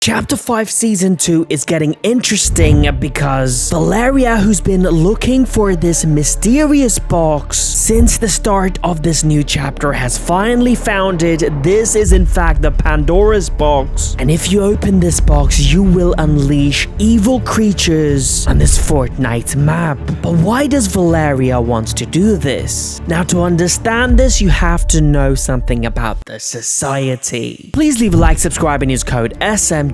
Chapter 5 Season 2 is getting interesting because Valaria, who's been looking for this mysterious box since the start of this new chapter, has finally found it. This is in fact the Pandora's box, and if you open this box, you will unleash evil creatures on this Fortnite map. But why does Valaria want to do this? Now, to understand this, you have to know something about the society. Please leave a like, subscribe, and use code SMJM.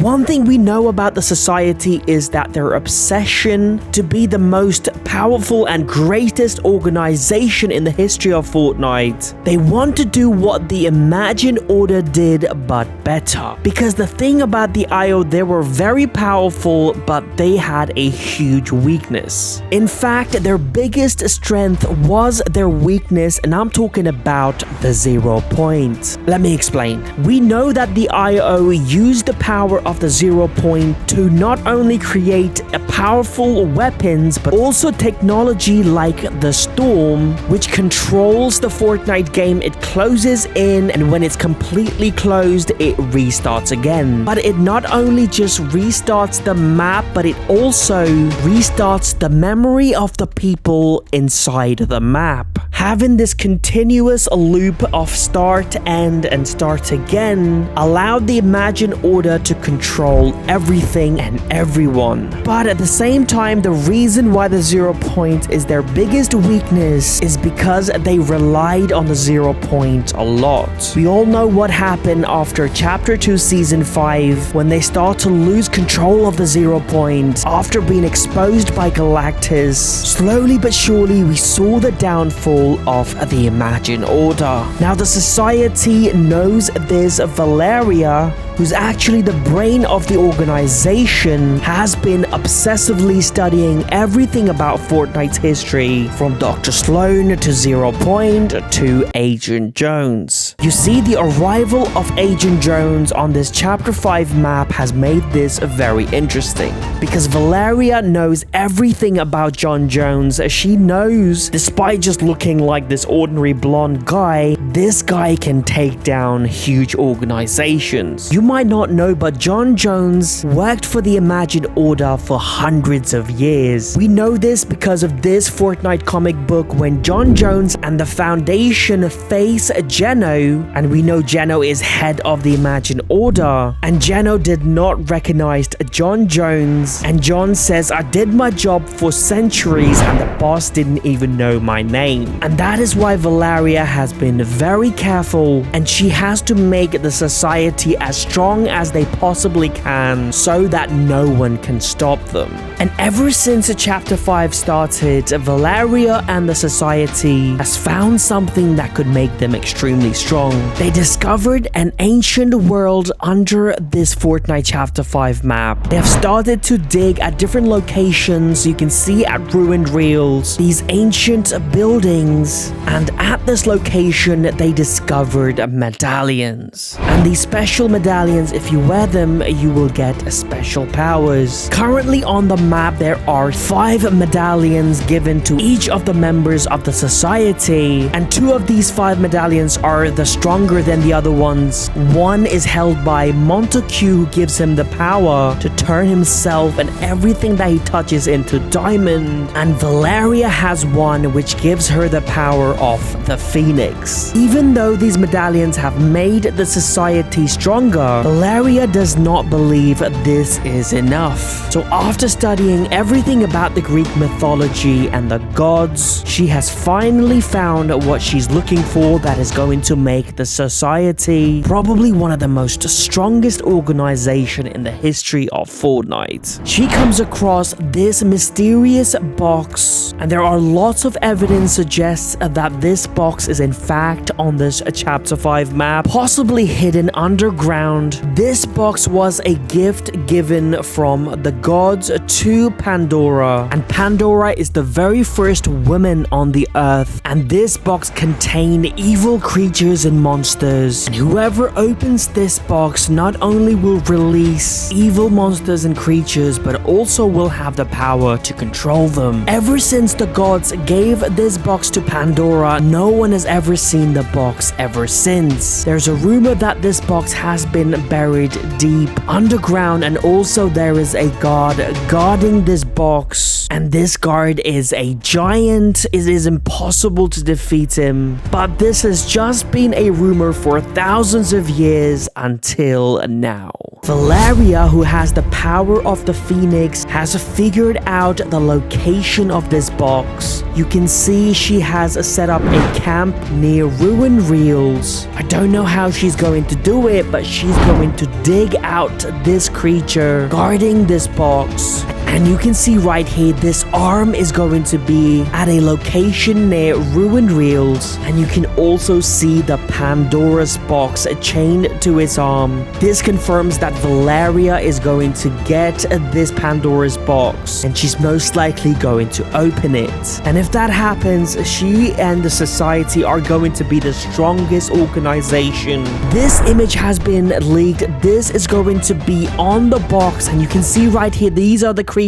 One thing we know about the society is that their obsession to be the most powerful and greatest organization in the history of Fortnite. They want to do what the Imagine Order did, but better. Because the thing about the IO, they were very powerful, but they had a huge weakness. In fact, their biggest strength was their weakness, and I'm talking about the 0 point. Let me explain. We know that the IO used the power of the 0 point to not only create powerful weapons, but also technology like the Storm, which controls the Fortnite game. It closes in, and when it's completely closed, it restarts again. But it not only just restarts the map, but it also restarts the memory of the people inside the map. Having this continuous loop of start, end, and start again allowed the Imagine Order to control everything and everyone. But at the same time, the reason why the 0 point is their biggest weakness is because they relied on the 0 point a lot. We all know what happened after Chapter 2 Season 5 when they start to lose control of the 0 point after being exposed by Galactus. Slowly but surely, we saw the downfall of the Imagine Order. Now, the society knows this. Valaria, who's actually the brain of the organization, has been obsessively studying everything about Fortnite's history, from Dr. Sloan to 0 point to Agent Jones. You see, the arrival of Agent Jones on this Chapter 5 map has made this very interesting, because Valaria knows everything about John Jones. She knows, despite just looking like this ordinary blonde guy, this guy can take down huge organizations. You might not know, but John Jones worked for the Imagine Order for hundreds of years. We know this because of this Fortnite comic book when John Jones and the Foundation face Geno, and we know Geno is head of the Imagine Order, and Geno did not recognize John Jones, and John says, "I did my job for centuries and the boss didn't even know my name." And that is why Valaria has been very careful, and she has to make the society as strong as they possibly can so that no one can stop them. And ever since Chapter 5 started, Valaria and the society has found something that could make them extremely strong. They discovered an ancient world under this Fortnite Chapter 5 map. They have started to dig at different locations. You can see at ruined reels these ancient buildings, and at this location they discovered medallions. And these special medallions, if you wear them, you will get special powers. Currently on the map, there are 5 medallions given to each of the members of the society, and 2 of these 5 medallions are the stronger than the other ones. One is held by Montague, who gives him the power to turn himself and everything that he touches into diamond, and Valaria has one which gives her the power of the Phoenix. Even though these medallions have made the society stronger, Valaria does not believe this is enough. So after studying everything about the Greek mythology and the gods, she has finally found what she's looking for that is going to make the society probably one of the most strongest organization in the history of Fortnite. She comes across this mysterious box, and there are lots of evidence suggests that this box is in fact on this Chapter 5 map, possibly hidden underground. This box was a gift given from the gods to Pandora, and Pandora is the very first woman on the earth, and this box contained evil creatures and monsters, and whoever opens this box not only will release evil monsters and creatures, but also will have the power to control them. Ever since the gods gave this box to Pandora, no one has ever seen the box ever since. There's a rumor that this box has been buried deep underground, and also there is a guard guarding this box, and this guard is a giant. It is impossible to defeat him, but this has just been a rumor for thousands of years until now. Valaria, who has the power of the Phoenix, has figured out the location of this box. You can see she has set up a camp near Ruin Reels. I don't know how she's going to do it, but she's going to dig out this creature guarding this box. And you can see right here, this arm is going to be at a location near Ruined Reels. And you can also see the Pandora's box chained to its arm. This confirms that Valaria is going to get this Pandora's box, and she's most likely going to open it. And if that happens, she and the society are going to be the strongest organization. This image has been leaked. This is going to be on the box, and you can see right here, these are the creatures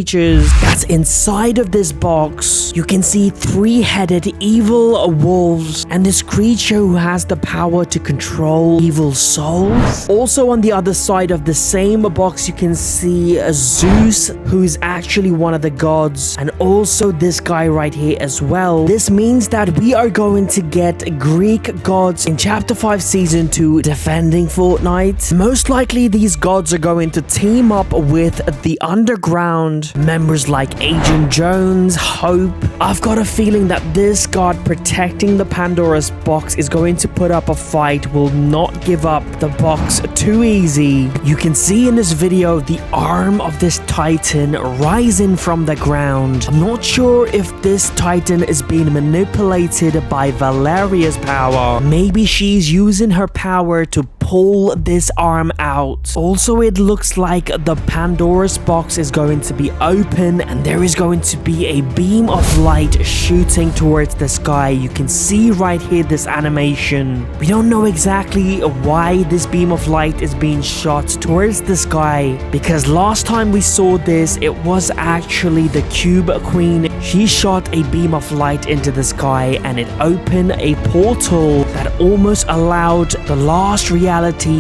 that's inside of this box. You can see three-headed evil wolves and this creature who has the power to control evil souls. Also on the other side of the same box, you can see Zeus, who's actually one of the gods, and also this guy right here as well. This means that we are going to get Greek gods in Chapter 5 Season 2 defending Fortnite. Most likely these gods are going to team up with the underground members like Agent Jones, Hope. I've got a feeling that this god protecting the Pandora's box is going to put up a fight, will not give up the box too easy. You can see in this video the arm of this titan rising from the ground. I'm not sure if this titan is being manipulated by Valaria's power. Maybe she's using her power to pull this arm out. Also, it looks like the Pandora's box is going to be open, and there is going to be a beam of light shooting towards the sky. You can see right here this animation. We don't know exactly why this beam of light is being shot towards the sky, because last time we saw this, it was actually the Cube Queen. She shot a beam of light into the sky, and it opened a portal that almost allowed the last reality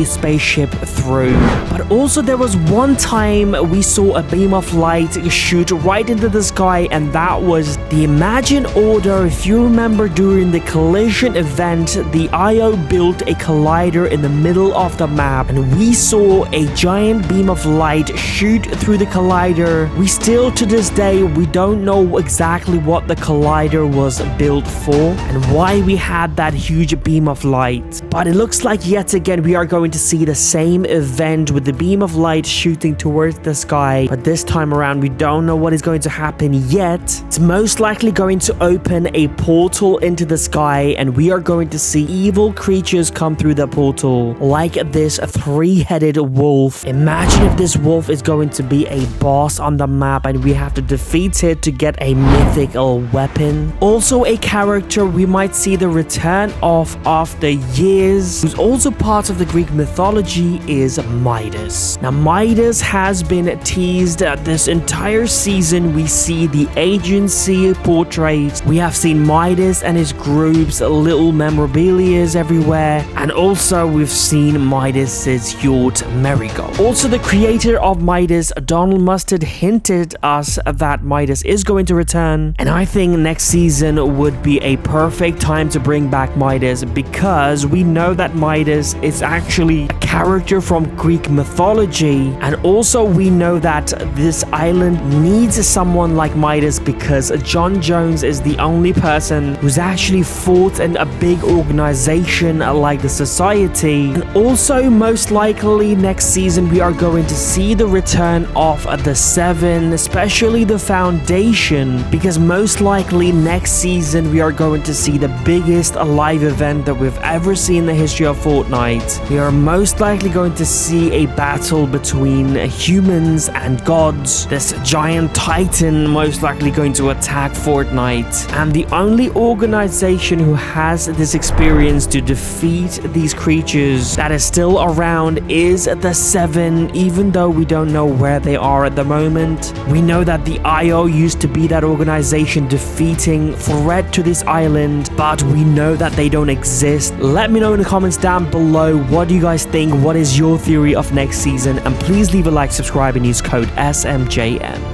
spaceship through. But also there was one time we saw a beam of light shoot right into the sky, and that was the Imagine Order. If you remember, during the collision event, the IO built a collider in the middle of the map, and we saw a giant beam of light shoot through the collider. We still, to this day, we don't know exactly what the collider was built for and why we had that huge beam of light. But it looks like yet again we are going to see the same event with the beam of light shooting towards the sky, but this time around we don't know what is going to happen yet. It's most likely going to open a portal into the sky, and we are going to see evil creatures come through the portal, like this three-headed wolf. Imagine if this wolf is going to be a boss on the map, and we have to defeat it to get a mythical weapon. Also, a character we might see the return of after years, who's also part of the Greek mythology, is Midas. Now, Midas has been teased this entire season. We see the agency portraits. We have seen Midas and his groups, little memorabilias everywhere, and also we've seen Midas's yacht Marigold. Also, the creator of Midas, Donald Mustard, hinted us that Midas is going to return, and I think next season would be a perfect time to bring back Midas, because we know that Midas is actually a character from Greek mythology, and also we know that this island needs someone like Midas, because John Jones is the only person who's actually fought in a big organization like the Society. And also, most likely next season we are going to see the return of the Seven, especially the Foundation, because most likely next season we are going to see the biggest live event that we've ever seen in the history of Fortnite. We are most likely going to see a battle between humans and gods. This giant titan most likely going to attack Fortnite, and the only organization who has this experience to defeat these creatures that is still around is the Seven. Even though we don't know where they are at the moment, we know that the IO used to be that that organization defeating threat to this island, but we know that they don't exist. Let me know in the comments down below, what do you guys think? What is your theory of next season? And please leave a like, subscribe, and use code SMJN.